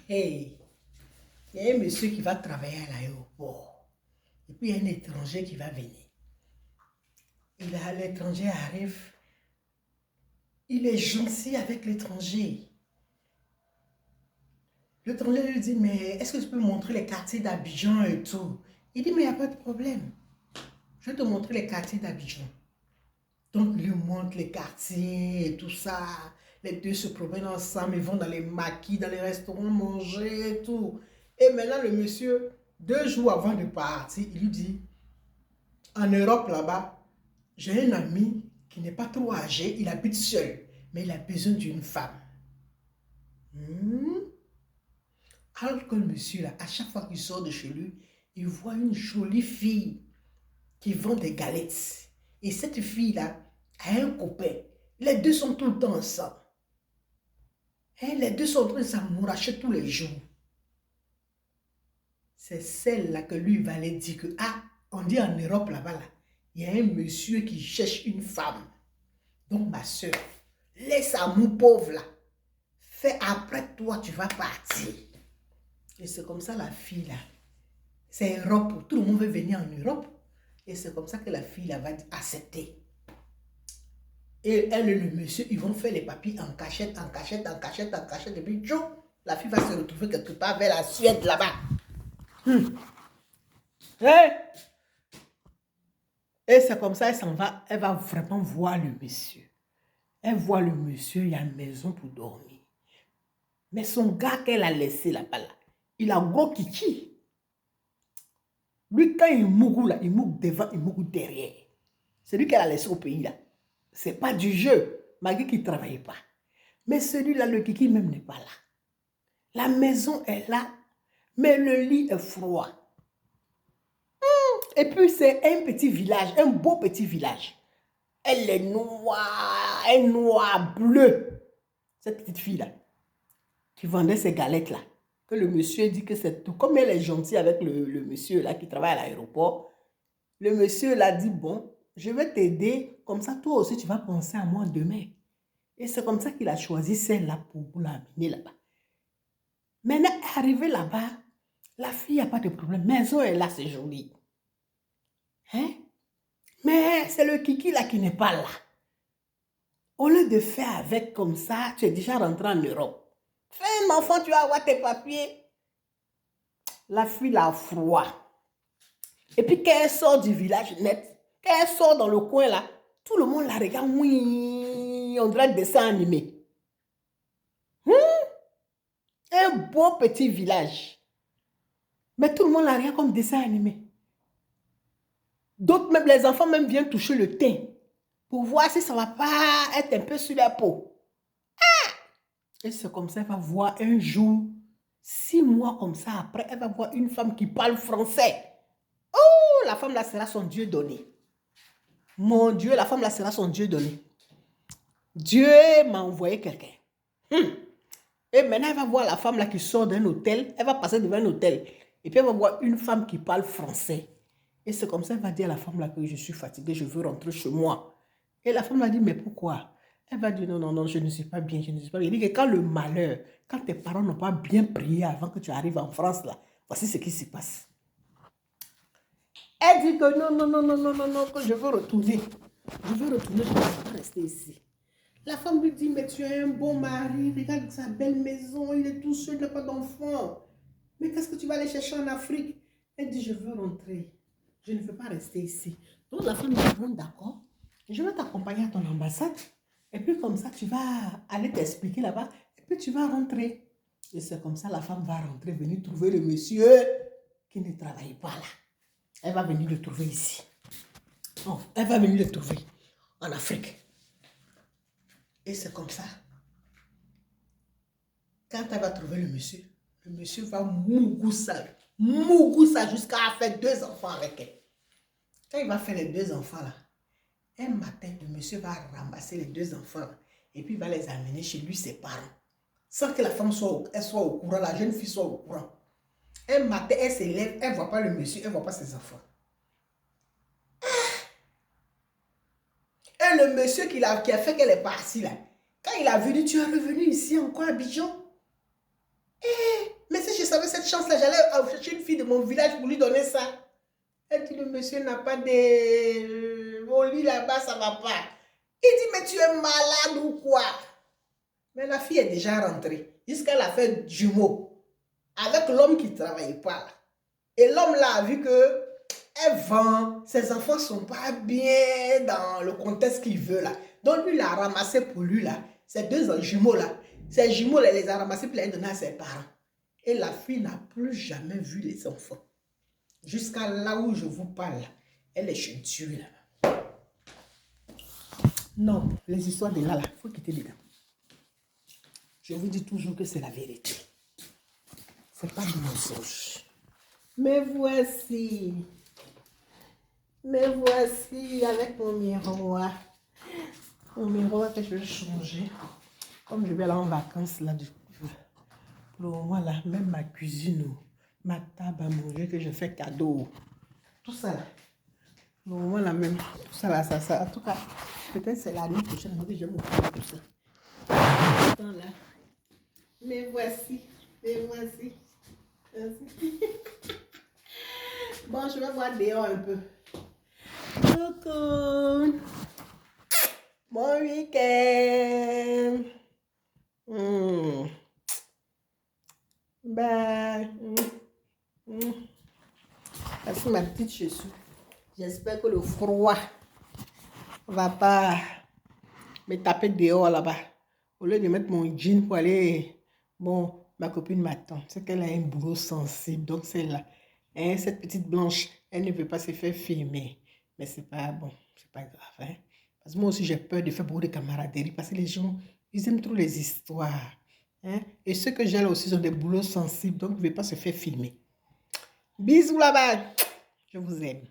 Hey, il y a un monsieur qui va travailler à l'aéroport. Et puis il y a un étranger qui va venir. L'étranger arrive. Il est gentil avec l'étranger. L'étranger lui dit, mais est-ce que tu peux me montrer les quartiers d'Abidjan et tout? Il dit, mais il n'y a pas de problème. Je vais te montrer les quartiers d'Abidjan. Donc, il lui montre les quartiers et tout ça. Les deux se promènent ensemble, ils vont dans les maquis, dans les restaurants manger et tout. Et maintenant, le monsieur, 2 jours avant de partir, il lui dit, en Europe là-bas, j'ai un ami qui n'est pas trop âgé, il habite seul, mais il a besoin d'une femme. Hmm? Alors que le monsieur, là, à chaque fois qu'il sort de chez lui, il voit une jolie fille qui vend des galettes. Et cette fille-là a un copain. Les deux sont tout le temps ensemble. Et les deux sont en train de s'amouracher tous les jours. C'est celle-là que lui va aller dire que, ah, on dit en Europe là-bas, là, il y a un monsieur qui cherche une femme. Donc ma soeur, laisse amour pauvre là. Fais après toi, tu vas partir. Et c'est comme ça la fille là. C'est Europe. Tout le monde veut venir en Europe. Et c'est comme ça que la fille là va accepter. Et elle et le monsieur, ils vont faire les papiers en cachette, en cachette, en cachette, en cachette. Et puis, la fille va se retrouver quelque part vers la Suède là-bas. Hey! Et c'est comme ça, elle s'en va. Elle va vraiment voir le monsieur. Elle voit le monsieur, il y a une maison pour dormir. Mais son gars qu'elle a laissé là-bas, là, il a gros kiki. Lui, quand il mougou là, il mougou devant, il mougou derrière. C'est lui qu'elle a laissé au pays là. C'est pas du jeu, malgré qu'il ne travaillait pas. Mais celui-là, le kiki même n'est pas là. La maison est là, mais le lit est froid. Et puis c'est un petit village, un beau petit village. Elle est noire, elle est noire, bleue. Cette petite fille-là, qui vendait ces galettes-là, que le monsieur dit que c'est tout. Comme elle est gentille avec le monsieur là qui travaille à l'aéroport, le monsieur l'a dit, bon, je vais t'aider, comme ça toi aussi tu vas penser à moi demain. Et c'est comme ça qu'il a choisi celle-là pour l'amener là-bas. Maintenant, arrivé là-bas, la fille n'a pas de problème. Maison est là, c'est joli. Hein? Mais c'est le kiki là qui n'est pas là. Au lieu de faire avec comme ça, tu es déjà rentré en Europe. Fais un enfant, tu vas avoir tes papiers. La fille a froid. Et puis quand elle sort du village net, quand elle sort dans le coin là, tout le monde la regarde. Oui, on dirait un dessin animé. Un beau petit village. Mais tout le monde la regarde comme dessin animé. D'autres, même les enfants, même viennent toucher le teint pour voir si ça ne va pas être un peu sur la peau. Et c'est comme ça, elle va voir un jour, 6 mois comme ça après, elle va voir une femme qui parle français. Oh, la femme là sera son Dieu donné. Mon Dieu, la femme là sera son Dieu donné. Dieu m'a envoyé quelqu'un. Et maintenant, elle va voir la femme là qui sort d'un hôtel. Elle va passer devant un hôtel. Et puis, elle va voir une femme qui parle français. Et c'est comme ça, elle va dire à la femme là que je suis fatiguée, je veux rentrer chez moi. Et la femme va dire, mais pourquoi? Elle va dire, non, non, non, je ne suis pas bien, je ne suis pas bien. Il dit que quand le malheur, quand tes parents n'ont pas bien prié avant que tu arrives en France là, voici ce qui se passe. Elle dit que non, non, non, non, non, non, non, que je veux retourner. Je veux retourner, je ne veux pas rester ici. La femme lui dit, mais tu as un bon mari, regarde sa belle maison, il est tout seul, il n'a pas d'enfant. Mais qu'est-ce que tu vas aller chercher en Afrique? Elle dit, je veux rentrer. Je ne veux pas rester ici. Donc la femme dit, bon, d'accord, je vais t'accompagner à ton ambassade. Et puis comme ça, tu vas aller t'expliquer là-bas. Et puis tu vas rentrer. Et c'est comme ça, la femme va rentrer, venir trouver le monsieur qui ne travaille pas là. Elle va venir le trouver ici. Oh, elle va venir le trouver en Afrique. Et c'est comme ça. Quand elle va trouver le monsieur va mougou ça jusqu'à faire 2 enfants avec elle. Quand il va faire les 2 enfants là, un matin, le monsieur va ramasser les 2 enfants là, et puis il va les amener chez lui, ses parents. Sans que la femme soit au courant, la jeune fille soit au courant. Un matin, elle se lève, elle ne voit pas le monsieur, elle ne voit pas ses enfants. Et le monsieur qui a fait qu'elle est partie là, quand il a vu, tu es revenu ici encore à Abidjan. chance-là, j'allais chercher une fille de mon village pour lui donner ça. Elle dit, le monsieur n'a pas de... Au lit là-bas, ça ne va pas. Il dit, mais tu es malade ou quoi? Mais la fille est déjà rentrée. Jusqu'à la fait jumeau. Avec l'homme qui ne travaille pas. Et l'homme là a vu que elle vend. Ses enfants ne sont pas bien dans le contexte qu'il veut là. Donc lui, il a ramassé pour lui là. Ces deux jumeaux là. Ces jumeaux là, il les a ramassés pour les donner à ses parents. Et la fille n'a plus jamais vu les enfants. Jusqu'à là où je vous parle, elle est chez Dieu là. Non, les histoires de là, il faut quitter les gars. Je vous dis toujours que c'est la vérité. C'est pas du mensonge. Me voici avec mon miroir. Mon miroir que je vais changer. Comme je vais aller en vacances là, pour le moment là, même ma cuisine, ma table à manger que je fais cadeau. Tout ça là. Pour le moment là même, tout ça là, ça. En tout cas, peut-être c'est l'année prochaine que je vais m'occuper de tout ça. Attends là. Me voici. Bon, je vais voir dehors un peu. Coucou. Bon week-end. Bye. Voici ma petite chaussure. J'espère que le froid va pas me taper dehors là-bas. Au lieu de mettre mon jean pour aller... Bon, ma copine m'attend. C'est qu'elle a un boulot sensible. Donc, celle-là, hein, cette petite blanche, elle ne veut pas se faire filmer. Mais c'est pas bon, c'est pas grave. Hein? Parce que moi aussi, j'ai peur de faire beaucoup de camaraderie. Parce que les gens, ils aiment trop les histoires. Hein? Et ceux que j'ai là aussi sont des boulots sensibles. Donc, ne veulent pas se faire filmer. Bisous là-bas. Je vous aime.